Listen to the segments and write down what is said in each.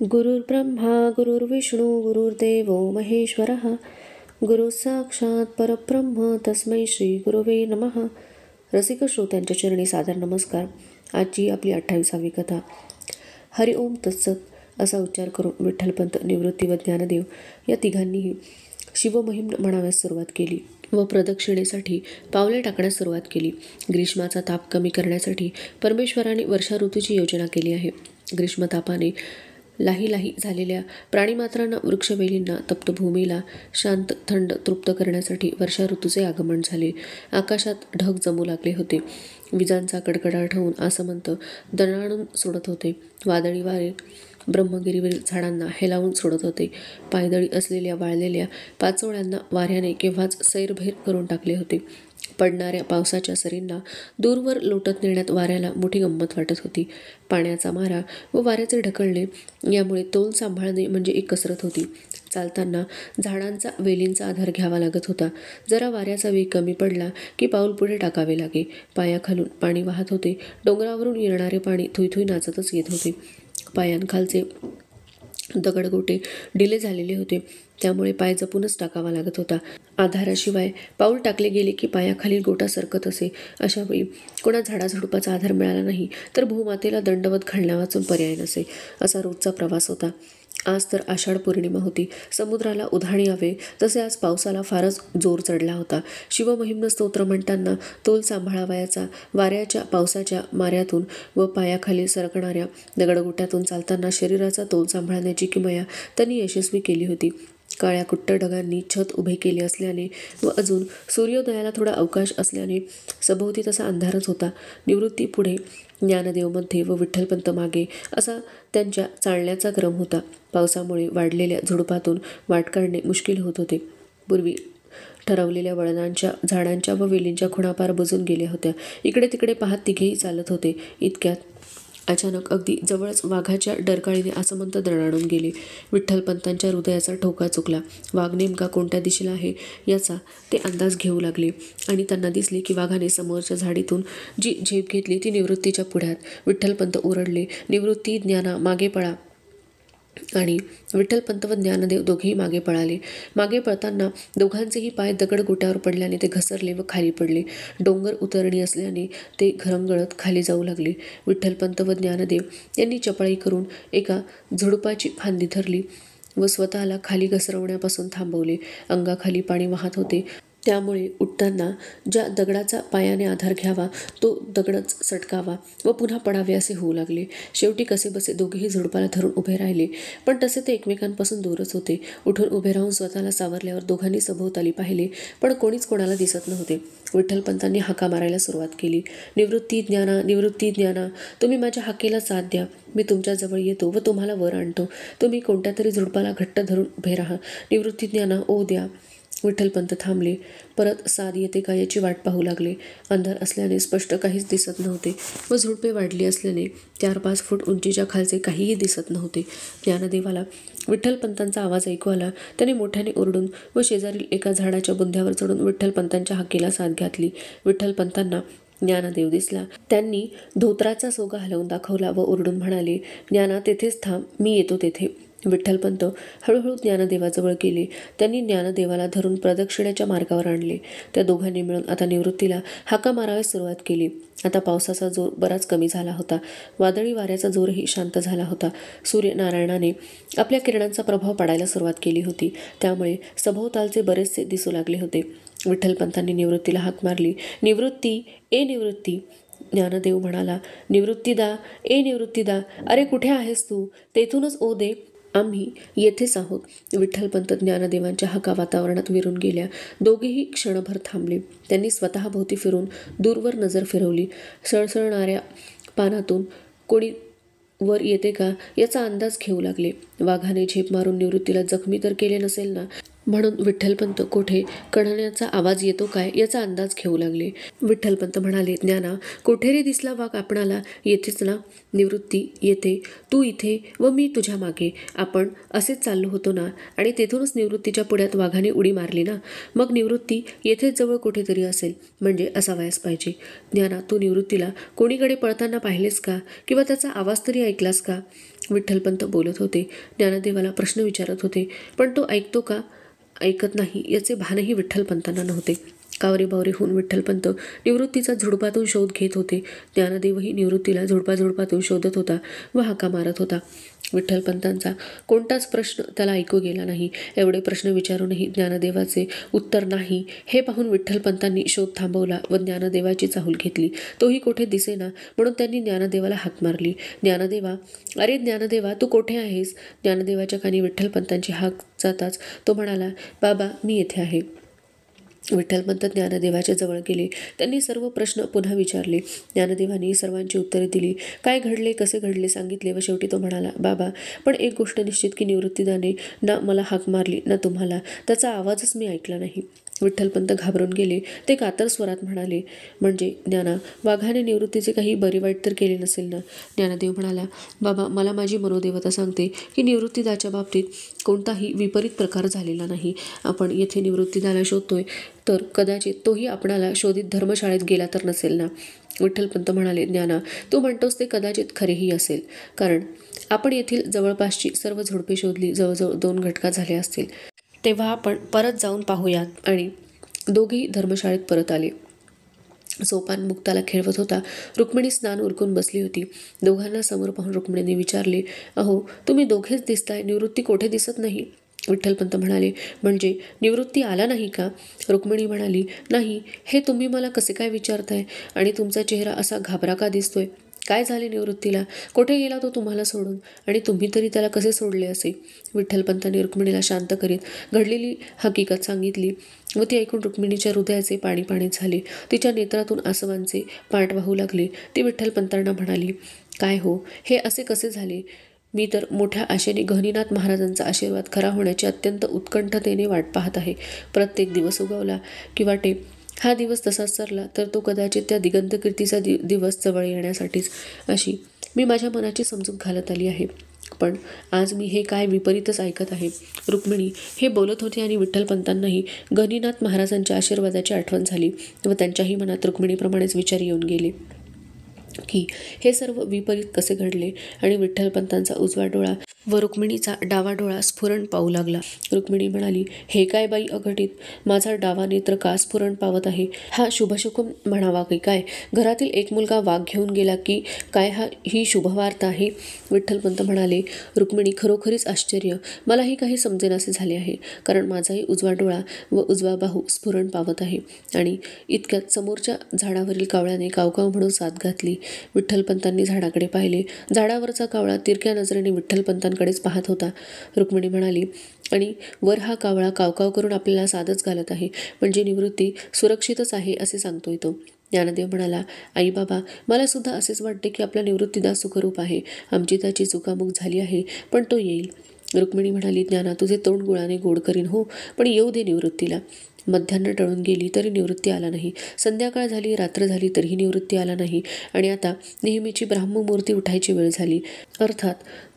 गुरुर्ब्रह्मा गुरुर्विष्णू गुरुर्देव महेश्वरः गुरु साक्षात परब्रह्म तस्मै श्री गुरुवे नमः. रसिक श्रोत्यांच्या चरणी सादर नमस्कार. आजची आपली 28वी कथा. हरि ओम तत्सत असा उच्चार करून विठ्ठलपंत, निवृत्ती व ज्ञानदेव या तिघांनीही शिवमहिम म्हणाव्यास सुरुवात केली व प्रदक्षिणेसाठी पावले टाकण्यास सुरुवात केली. ग्रीष्माचा ताप कमी करण्यासाठी परमेश्वराने वर्षा ऋतूची योजना केली आहे. ग्रीष्मतापाने लाही लाही झालेल्या प्राणीमात्रांना, वृक्षवेलींना, तप्त भूमीला शांत थंड तृप्त करण्यासाठी वर्षा ऋतूचे आगमन झाले. आकाशात ढग जमू लागले होते. विजांचा कडकडाट होऊन आसमंत दणाणून सोडत होते. वादळी वारे ब्रह्मगिरीवरील झाडांना हेलावून सोडत होते. पायदळी असलेल्या वाळलेल्या पाचोळ्यांना वाऱ्याने केव्हाच सैरभैर करून टाकले होते. पडणाऱ्या पावसाच्या सरींना दूरवर लोटत नेण्यात वाऱ्याला मोठी गंमत वाटत होती. पाण्याचा मारा व वाऱ्याचे ढकलणे यामुळे तोल सांभाळणे म्हणजे एक कसरत होती. चालताना झाडांचा, वेलींचा आधार घ्यावा लागत होता. जरा वाऱ्याचा वेग कमी पडला की पाऊल पुढे टाकावे लागे. पायाखालून पाणी वाहत होते. डोंगरावरून येणारे पाणी थुईथुई नाचतच येत होते. पायांखालचे दगडगोटे डिले झालेले होते, त्यामुळे पाय जपूनच टाकावा लागत होता. आधाराशिवाय पाऊल टाकले गेले की पायाखालील गोटा सरकत असे. अशा वेळी कोणा झाडाझुडपाचा आधार मिळाला नाही तर भूमातेला दंडवत घालण्यावाचून पर्याय नसे. असा रोजचा प्रवास होता. आज तर आषाढ पौर्णिमा होती. समुद्राला उधाण यावे तसे आज पावसाला फारच जोर चढला होता. शिवमहिम्न स्तोत्र म्हणताना तोल सांभाळावयाचा वाऱ्याच्या, पावसाच्या माऱ्यातून व पायाखाली सरकणाऱ्या दगडगोट्यातून चालताना शरीराचा तोल सांभाळण्याची किमया त्यांनी यशस्वी केली होती. काळ्या कुट्ट ढगांनी छत उभे केले असल्याने व अजून सूर्योदयाला थोडा अवकाश असल्याने सभोवती तसा अंधारच होता. निवृत्ती पुढे, ज्ञानदेव मध्ये व विठ्ठलपंत मागे असा त्यांच्या चालण्याचा क्रम होता. पावसामुळे वाढलेल्या झुडपातून वाट काढणे मुश्किल होत होते. पूर्वी ठरवलेल्या वळणांच्या, झाडांच्या व वेलींच्या खुणा पार बुजून गेल्या होत्या. इकडे तिकडे पाहत तिघेही चालत होते. इतक्यात अचानक अगदी जवळच वाघाच्या डरकाळीने आसमंत दणाणून गेले. विठ्ठलपंतांच्या हृदयाचा ठोका चुकला. वाघ नेमका कोणत्या दिशेला आहे याचा ते अंदाज घेऊ लागले आणि त्यांना दिसले की वाघाने समोरच्या झाडीतून जी झेप घेतली ती निवृत्तीच्या पुढ्यात. विठ्ठलपंत ओरडले, निवृत्ती, ज्ञाना, मागे पळा. आणि विठ्ठलपंत व ज्ञानदेव दोघेही मागे पळाले. मागे पळताना दोघांचेही पाय दगड गोट्यावर पडल्याने ते घसरले व खाली पडले. डोंगर उतरणी असल्याने ते घरंगळत खाली जाऊ लागले. विठ्ठलपंत व ज्ञानदेव यांनी चपळाई करून एका झुडपाची फांदी धरली व स्वतःला खाली घसरवण्यापासून थांबवले. अंगाखाली पाणी वाहत होते, त्यामुळे उठताना ज्या दगडाचा पायाने आधार घ्यावा तो दगडच सटकावा व पुन्हा पडावे असे होऊ लागले. शेवटी कसेबसे दोघेही झुडपाला धरून उभे राहिले, पण तसे ते एकमेकांपासून दूरच होते. उठून उभे राहून स्वतःला सावरल्यावर दोघांनी सभोवताली पाहिले, पण कोणीच कोणाला दिसत नव्हते. विठ्ठलपंतांनी हाका मारायला सुरुवात केली. निवृत्ती, ज्ञाना, निवृत्ती, ज्ञाना, तुम्ही माझ्या हाकेला साथ द्या. मी तुमच्याजवळ येतो व तुम्हाला वर आणतो. तुम्ही कोणत्या तरी झुडपाला घट्ट धरून उभे राहा. निवृत्ती, ज्ञाना, ओ द्या. विठ्ठलपंत थांबले. परत साथ येते का याची वाट पाहू लागले. अंधार असल्याने स्पष्ट काहीच दिसत नव्हते व झुडपे वाढली असल्याने 4-5 फूट उंचीच्या खालचे काहीही दिसत नव्हते. ज्ञानदेवाला विठ्ठलपंतांचा आवाज ऐकू आला. त्याने मोठ्याने ओरडून व शेजारील एका झाडाच्या बुंध्यावर चढून विठ्ठलपंतांच्या हाकेला साथ घातली. विठ्ठलपंतांना ज्ञानदेव दिसला. त्यांनी धोत्राचा सोगा हलवून दाखवला व ओरडून म्हणाले, ज्ञाना, तेथेच थांब, मी येतो तेथे. विठ्ठलपंत हळूहळू ज्ञानदेवाजवळ गेले. त्यांनी ज्ञानदेवाला धरून प्रदक्षिणेच्या मार्गावर आणले. त्या दोघांनी मिळून आता निवृत्तीला हाका माराव्यास सुरुवात केली. आता पावसाचा जोर बराच कमी झाला होता. वादळी वाऱ्याचा जोरही शांत झाला होता. सूर्यनारायणाने आपल्या किरणांचा प्रभाव पडायला सुरुवात केली होती, त्यामुळे सभोवतालचे बरेचसे दिसू लागले होते. विठ्ठलपंतांनी निवृत्तीला हाक मारली, निवृत्ती, ए निवृत्ती. ज्ञानदेव म्हणाला, निवृत्तीदा, ए निवृत्तीदा, अरे कुठे आहेस तू? तेथूनच ओ दे, आम्ही येथेच आहोत. विठ्ठलपंत ज्ञानदेवांच्या हाका वातावरणात विरून गेल्या. दोघेही क्षणभर थांबले. त्यांनी स्वतःभोवती फिरून दूरवर नजर फिरवली. सळसळणाऱ्या पानातून कोणी वर येते का याचा अंदाज घेऊ लागले. वाघाने झेप मारून निवृत्तीला जखमी तर केले नसेल ना, म्हणून विठ्ठलपंत कोठे कणण्याचा आवाज येतो काय याचा अंदाज घेऊ लागले. विठ्ठलपंत म्हणाले, ज्ञाना, कोठे रे दिसला वाघ आपणाला? येथेच ना. निवृत्ती, येथे. तू इथे व मी तुझ्या मागे. आपण असेच चाललो होतो ना. आणि तेथूनच निवृत्तीच्या पुढ्यात वाघाने उडी मारली ना. मग निवृत्ती येथेच जवळ कुठेतरी असेल, म्हणजे असावयास पाहिजे. ज्ञाना, तू निवृत्तीला कोणीकडे पळताना पाहिलेस का? किंवा त्याचा आवाज तरी ऐकलास का? विठ्ठलपंत बोलत होते. ज्ञानदेवाला प्रश्न विचारत होते, पण तो ऐकतो का ऐकत नाही याचे भानही विठ्ठलपंतांना नव्हते. कावरे बावरे होऊन विठ्ठलपंत निवृत्तीचा झुडपातून शोध घेत होते. ज्ञानदेवही निवृत्तीला झुडपाझुडपातून शोधत होता व हाका मारत होता. विठ्ठलपंतांचा कोणताच प्रश्न त्याला ऐकू गेला नाही. एवढे प्रश्न विचारूनही ज्ञानदेवाचे उत्तर नाही हे पाहून विठ्ठलपंतांनी शोध थांबवला व ज्ञानदेवाची चाहूल घेतली. तोही कोठे दिसेना, म्हणून त्यांनी ज्ञानदेवाला हाक मारली. ज्ञानदेवा, अरे ज्ञानदेवा, तू कोठे आहेस? ज्ञानदेवाच्या कानी विठ्ठलपंतांची हाक जाताच तो म्हणाला, बाबा, मी येथे आहे. विठ्ठलपंत ज्ञानदेवाच्या जवळ गेले. त्यांनी सर्व प्रश्न पुन्हा विचारले. ज्ञानदेवांनी सर्वांची उत्तरे दिली. काय घडले, कसे घडले सांगितले व शेवटी तो म्हणाला, बाबा, पण एक गोष्ट निश्चित की निवृत्तीदाने ना मला हाक मारली ना तुम्हाला. त्याचा आवाजच मी ऐकला नाही. विठ्ठलपंत घाबरून गेले. ते कातर स्वरात म्हणाले, म्हणजे ज्ञाना, वाघाने निवृत्तीचे काही बरे वाईट तर केले नसेल ना? ज्ञानदेव म्हणाला, बाबा, मला माझी मनोदेवता सांगते की निवृत्तीदाच्या बाबतीत कोणताही विपरीत प्रकार झालेला नाही. आपण येथे निवृत्तीदाला शोधतोय तर कदाचित तोही आपणाला शोधित धर्मशाळेत गेला तर नसेल ना? विठ्ठलपंत म्हणाले, ज्ञाना, तू म्हणतोस ते कदाचित खरेही असेल, कारण आपण येथील जवळपासची सर्व झोडपे शोधली. जवळजवळ 2 घटका झाले असतील. तेव्हा आपण परत जाऊन पाहूयात. आणि दोघेही धर्मशाळेत परत आले. सोपान मुक्ताला खेळवत होता. रुक्मिणी स्नान उरकून बसली होती. दोघांना समोर पाहून रुक्मिणीने विचारले, अहो, तुम्ही दोघेच दिसताय, निवृत्ती कोठे दिसत नाही? विठ्ठलपंत म्हणाले, म्हणजे निवृत्ती आला नाही का? रुक्मिणी म्हणाली, नाही. हे तुम्ही मला कसे काय विचारताय? आणि तुमचा चेहरा असा घाबरा का दिसतोय? काय झाले निवृत्तीला? कोठे गेला तो तुम्हाला सोडून? आणि तुम्ही तरी त्याला कसे सोडले असे? विठ्ठलपंतांनी रुक्मिणीला शांत करीत घडलेली हकीकत सांगितली व ती ऐकून रुक्मिणीच्या हृदयाचे पाणी पाणी झाले. तिच्या नेत्रातून आसवांचे पाट वाहू लागले. ती विठ्ठलपंतांना म्हणाली, काय हो, हे असे कसे झाले? मी तर मोठ्या आशेने गहिनीनाथ महाराजांचा आशीर्वाद खरा होण्याची अत्यंत उत्कंठतेने वाट पाहत आहे. प्रत्येक दिवस उगवला की वाटे हा दिवस तसाच सरला तर तो कदाचित त्या दिगंतकीर्तीचा दिवस जवळ येण्यासाठीच, अशी मी माझ्या मनाची समजूत घालत आली आहे. पण आज मी हे काय विपरीतच ऐकत आहे. रुक्मिणी हे बोलत होते आणि विठ्ठलपंतांनाही गहिनीनाथ महाराजांच्या आशीर्वादाची आठवण झाली व त्यांच्याही मनात रुक्मिणीप्रमाणेच विचार येऊन गेले की हे सर्व विपरीत कसे घडले. आणि विठ्ठलपंतांचा उजवा डोळा व रुक्मिणीचा डावा डोळा स्फुरण पाहू लागला. रुक्मिणी म्हणाली, हे काय बाई अघटित, माझा डावा नेत्र का स्फुरण पावत आहे? हा शुभशकुन म्हणावा की काय? घरातील एक मुलगा वाघ घेऊन गेला की काय? ही शुभवार्ता आहे? विठ्ठलपंत म्हणाले, रुक्मिणी, खरोखरीच आश्चर्य. मलाही काही समजेनासे झाले आहे, कारण माझाही उजवा डोळा व उजवा बाहू स्फुरण पावत आहे. आणि इतक्यात समोरच्या झाडावरील कावळ्याने कावकाव म्हणून साद घातली. विठ्ठलपंतांनी झाडाकडे पाहिले. झाडावरचा कावळा तिरक्या नजरेने विठ्ठलपंतांकडेच पाहत होता. रुक्मिणी म्हणाली, आणि वर हा कावळा कावकाव करून आपल्याला सादच घालत आहे, म्हणजे निवृत्ती सुरक्षितच आहे असे सांगतोय तो. ज्ञानदेव म्हणाला, आई बाबा, मला सुद्धा असेच वाटते की आपला निवृत्तीदास सुखरूप आहे. आमची त्याची चुकामुक झाली आहे, पण तो येईल. रुक्मिणी म्हणाली, ज्ञाना, तुझे तोंड गुळाने गोड करीन हो, पण येऊ दे निवृत्तीला. मध्यान्ह टळून गेली तरी निवृत्ती आला नाही. संध्याकाळ झाली, रात्र झाली तरीही निवृत्ती आला नाही. आणि आता नेहमीची ब्राह्ममुहूर्ती उठायची वेळ झाली. अर्थात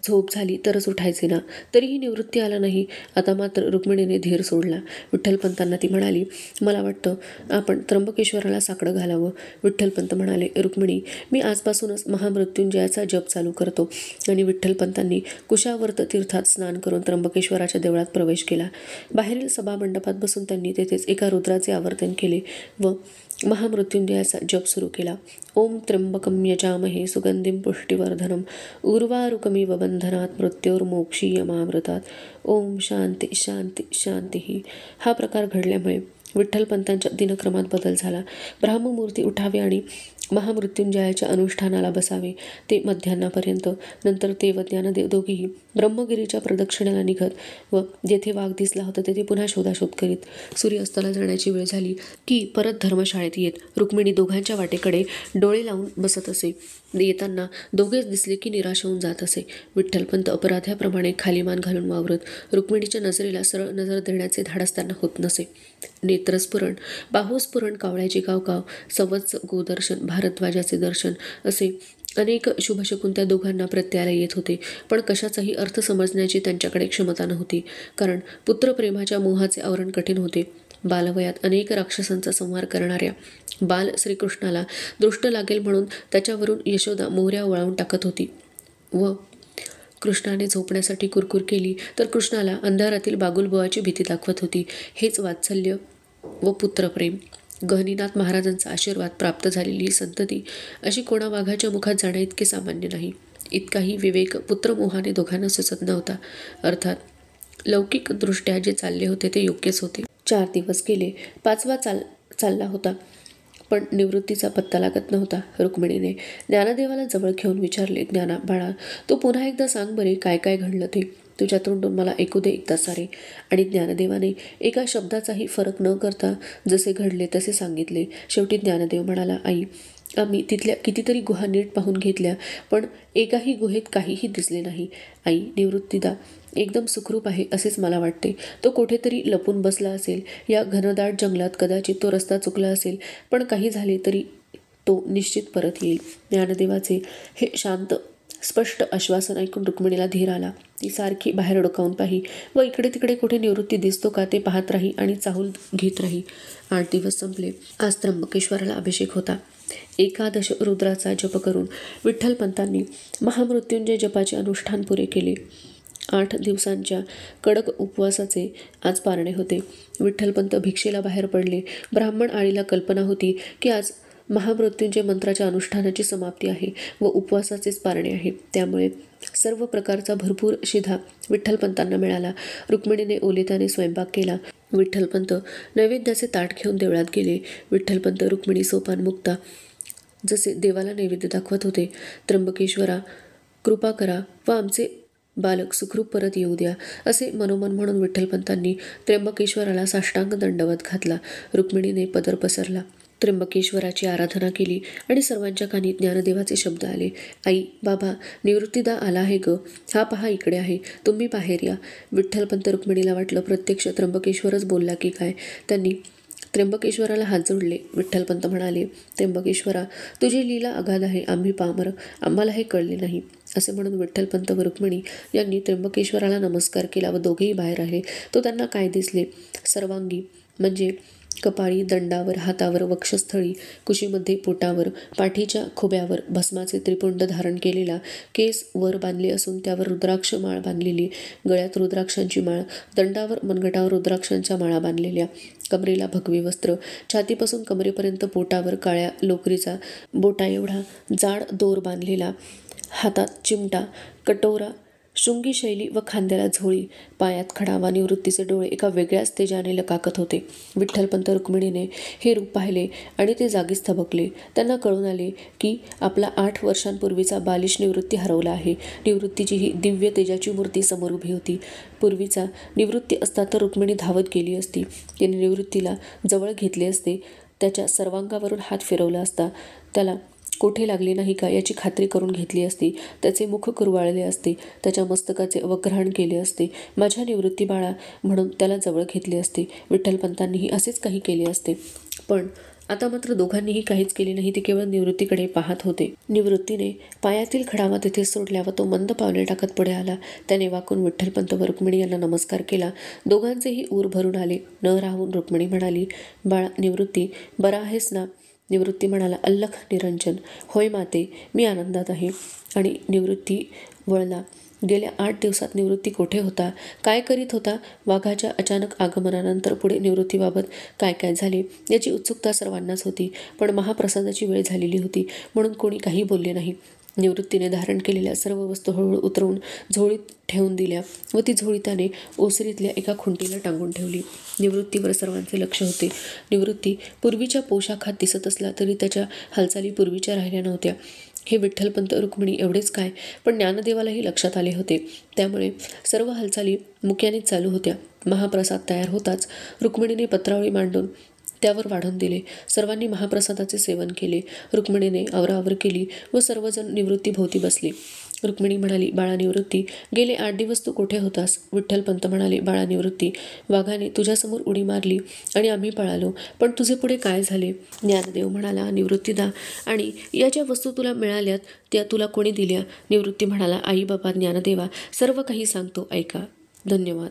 झोप झाली तरच उठायचे ना, तरीही निवृत्ती आला नाही. आता मात्र रुक्मिणीने धीर सोडला. विठ्ठलपंतांना ती म्हणाली, मला वाटतं आपण त्र्यंबकेश्वराला साकडं घालावं. विठ्ठलपंत म्हणाले, रुक्मिणी, मी आजपासूनच महामृत्युंजयाचा जप चालू करतो. आणि विठ्ठलपंतांनी कुशावर्त तीर्थात स्नान करून त्र्यंबकेश्वराच्या देवळात प्रवेश केला. बाहेरील सभामंडपात बसून त्यांनी तेथेच एका रुद्राचे आवर्तन केले व महामृत्युंजयाचा जप सुरू केला. ओम त्र्यंबकं यजामहे सुगंधिं पुष्टिवर्धनम् उर्वारुकमिव बंधनात् मृत्योर्मोक्षीयमामृतात्. ओम शांती शांती शांती. हा प्रकार घडल्यामुळे विठ्ठलपंतांच्या दिनक्रमात बदल झाला. ब्राह्ममुहूर्ती उठावे आणि महामृत्युंजयाच्या अनुष्ठानाला बसावे. ते मध्यान्हापर्यंत. नंतर ते व ज्ञानदेव दोघेही ब्रह्मगिरीच्या प्रदक्षिणेला निघत व जेथे वाघ दिसला होता तेथे पुन्हा शोधाशोध करीत. सूर्यास्ताला जाण्याची वेळ झाली की परत धर्मशाळेत येत. रुक्मिणी दोघांच्या वाटेकडे डोळे लावून बसत असे. येताना दोघेच दिसले की निराश होऊन जात असे. विठ्ठलपंत अपराध्याप्रमाणे खाली मान घालून वावरत. रुक्मिणीच्या नजरेला सरळ नजर देण्याचे धाडस त्यांना होत नसे. नेत्रस्फुरण, बाहुस्फुरण, कावळ्याचे कावकाव, संवत्स गोदर्शन, भारद्वाजाचे दर्शन असे अनेक शुभशकुन त्या दोघांना प्रत्ययाला येत होते. पण कशाचाही अर्थ समजण्याची त्यांच्याकडे क्षमता नव्हती, कारण पुत्रप्रेमाच्या मोहाचे आवरण कठीण होते. बालवयात अनेक राक्षसांचा संहार करणाऱ्या बाल श्रीकृष्णाला दृष्ट लागेल म्हणून त्याच्यावरून यशोदा मोहऱ्या वळवून टाकत होती व कृष्णाने झोपण्यासाठी कुरकुर केली तर कृष्णाला अंधारातील बागुलबुवाची भीती दाखवत होती. हेच वात्सल्य व पुत्रप्रेम. गहिनीनाथ महाराजांचा आशीर्वाद प्राप्त झालेली ही संतती अशी कोणा वाघाच्या मुखात जाण्या इतके सामान्य नाही. इतकाही विवेक पुत्रमोहाने दोघांना सुचत नव्हता. अर्थात लौकिकदृष्ट्या जे चालले होते ते योग्यच होते. 4 दिवस गेले. 5वा चालला होता, पण निवृत्तीचा पत्ता लागत नव्हता. रुक्मिणीने ज्ञानदेवाला जवळ घेऊन विचारले, ज्ञाना बाळा, तू पुन्हा एकदा सांग बरे, काय काय घडलं ते. तुझ्या तोंडून मला ऐकू दे एकदा सारे. आणि ज्ञानदेवाने एका शब्दाचाही फरक न करता जसे घडले तसे सांगितले. शेवटी ज्ञानदेव म्हणाला, आई, आम्ही तिथल्या कितीतरी गुहा नीट पाहून घेतल्या, पण एकाही गुहेत काहीही दिसले नाही. आई, निवृत्तीदा एकदम सुखरूप आहे असेच मला वाटते. तो कुठेतरी लपून बसला असेल. या घनदाट जंगलात कदाचित तो रस्ता चुकला असेल, पण काही झाले तरी तो निश्चित परत येईल. ज्ञानदेवाचे हे शांत स्पष्ट आश्वासन ऐकून रुक्मिणीला धीर आला. ती सारखी बाहेर डोकावून पाही व इकडे तिकडे कुठे निवृत्ती दिसतो का ते पाहत राही आणि चाहूल घेत राही. 8 दिवस संपले. आज त्र्यंबकेश्वराला अभिषेक होता. 11 रुद्राचा जप करून विठ्ठलपंतांनी महामृत्युंजय जपाचे अनुष्ठान पुरे केले. 8 दिवसांच्या कडक उपवासाचे आज पारणे होते. विठ्ठलपंत भिक्षेला बाहेर पडले. ब्राह्मण आळीला कल्पना होती की आज महामृत्युंजय मंत्राच्या अनुष्ठानाची समाप्ती आहे व उपवासाचेच पारणे आहे. त्यामुळे सर्व प्रकारचा भरपूर शिधा विठ्ठलपंतांना मिळाला. रुक्मिणीने ओलिताने स्वयंपाक केला. विठ्ठलपंत नैवेद्याचे ताट घेऊन देवळात गेले. विठ्ठलपंत रुक्मिणी सोपान मुक्ता जसे देवाला नैवेद्य दाखवत होते, त्र्यंबकेश्वरा कृपा करा व आमचे बालक सुखरूप परत येऊ द्या, असे मनोमन म्हणून विठ्ठलपंतांनी त्र्यंबकेश्वराला साष्टांग दंडवत घातला. रुक्मिणीने पदर पसरला, त्र्यंबकेश्वराची आराधना केली आणि सर्वांच्या कानी ज्ञानदेवाचे शब्द आले, आई, बाबा, निवृत्तीदा आला आहे ग, हा पहा इकडे आहे, तुम्ही बाहेर या. विठ्ठलपंत रुक्मिणीला वाटलं प्रत्यक्ष त्र्यंबकेश्वरच बोलला की काय. त्यांनी त्र्यंबकेश्वराला हात जोडले. विठ्ठलपंत म्हणाले, त्र्यंबकेश्वरा, तुझी लीला अगाध आहे, आम्ही पामर, आम्हाला हे कळले नाही. असे म्हणून विठ्ठलपंत व रुक्मिणी यांनी त्र्यंबकेश्वराला नमस्कार केला व दोघेही बाहेर आले. तो त्यांना काय दिसले? सर्वांगी म्हणजे कपाळी, दंडावर, हातावर, वक्षस्थळी, कुशीमध्ये, पोटावर, पाठीच्या खोब्यावर भस्माचे त्रिपुंड धारण केलेला, केस वर बांधले असून त्यावर रुद्राक्ष माळ बांधलेली, गळ्यात रुद्राक्षांची माळ, दंडावर मनगटावर रुद्राक्षांच्या माळा बांधलेल्या, कमरेला भगवे वस्त्र, छातीपासून कमरेपर्यंत पोटावर काळ्या लोकरीचा बोटा एवढा जाड दोर बांधलेला, हातात चिमटा, कटोरा, शृंगी शैली व खांद्याला झोळी, पायात खडावा. निवृत्तीचे डोळे एका वेगळ्याच तेजाने लकाकत होते. विठ्ठलपंत रुक्मिणीने हे रूप पाहिले आणि ते जागीच थबकले. त्यांना कळून आले की आपला 8 वर्षांपूर्वीचा बालिश निवृत्ती हरवला आहे. निवृत्तीची ही दिव्य तेजाची मूर्ती समोर उभी होती. पूर्वीचा निवृत्ती असता तर रुक्मिणी धावत गेली असती. तिने निवृत्तीला जवळ घेतले असते, त्याच्या सर्वांगावरून हात फिरवला असता, त्याला कोठे लागले नाही का याची खात्री करून घेतली असती, त्याचे मुख कुरवाळले असते, त्याच्या मस्तकाचे अवग्रहण केले असते, माझ्या निवृत्ती बाळा म्हणून त्याला जवळ घेतले असते. विठ्ठलपंतांनीही असेच काही केले असते. पण आता मात्र दोघांनीही काहीच केले नाही. ते केवळ निवृत्तीकडे पाहत होते. निवृत्तीने पायातील खडावा तिथे सोडल्या व तो मंद पावले टाकत पुढे आला. त्याने वाकून विठ्ठलपंत व रुक्मिणी यांना नमस्कार केला. दोघांचेही ऊर भरून आले. न राहून रुक्मिणी म्हणाली, बाळा निवृत्ती, बरा आहेस ना? निवृत्ती म्हणाला, अल्लख निरंजन, होय माते, मी आनंदात आहे. आणि निवृत्ती वळला. गेल्या 8 दिवसात निवृत्ती कोठे होता? काय करीत होता? वाघाच्या अचानक आगमनानंतर पुढे निवृत्तीबाबत काय काय झाले याची उत्सुकता सर्वांनाच होती. पण महाप्रसादाची वेळ झालेली होती म्हणून कोणी काही बोलले नाही. निवृत्तीने धारण केलेल्या सर्व वस्तू हळूहळू उतरवून झोळीत ठेवून दिल्या व ती झोळी त्याने ओसरीतल्या एका खुंटीला टांगून ठेवली. निवृत्तीवर सर्वांचे लक्ष होते. निवृत्ती पूर्वीच्या पोशाखात दिसत असला तरी त्याच्या हालचाली पूर्वीच्या राहिल्या नव्हत्या. हे विठ्ठलपंत रुक्मिणी एवढेच काय, पण ज्ञानदेवालाही लक्षात आले होते. त्यामुळे सर्व हालचाली मुक्यानेच चालू होत्या. महाप्रसाद तयार होताच रुक्मिणीने पत्रावळी मांडून त्यावर वाढून दिले. सर्वांनी महाप्रसादाचे सेवन केले. रुक्मिणीने आवराआवर केली व सर्वजण निवृत्तीभोवती बसले. रुक्मिणी म्हणाली, बाळा निवृत्ती, गेले 8 दिवस तू कुठे होतास? विठ्ठलपंत म्हणाले, बाळा निवृत्ती, वाघाने तुझ्यासमोर उडी मारली आणि आम्ही पळालो, पण तुझे पुढे काय झाले? ज्ञानदेव म्हणाला, निवृत्तीदा, आणि या ज्या वस्तू तुला मिळाल्यात त्या तुला कोणी दिल्या? निवृत्ती म्हणाला, आई, बाबा, ज्ञानदेवा, सर्व काही सांगतो, ऐका. धन्यवाद.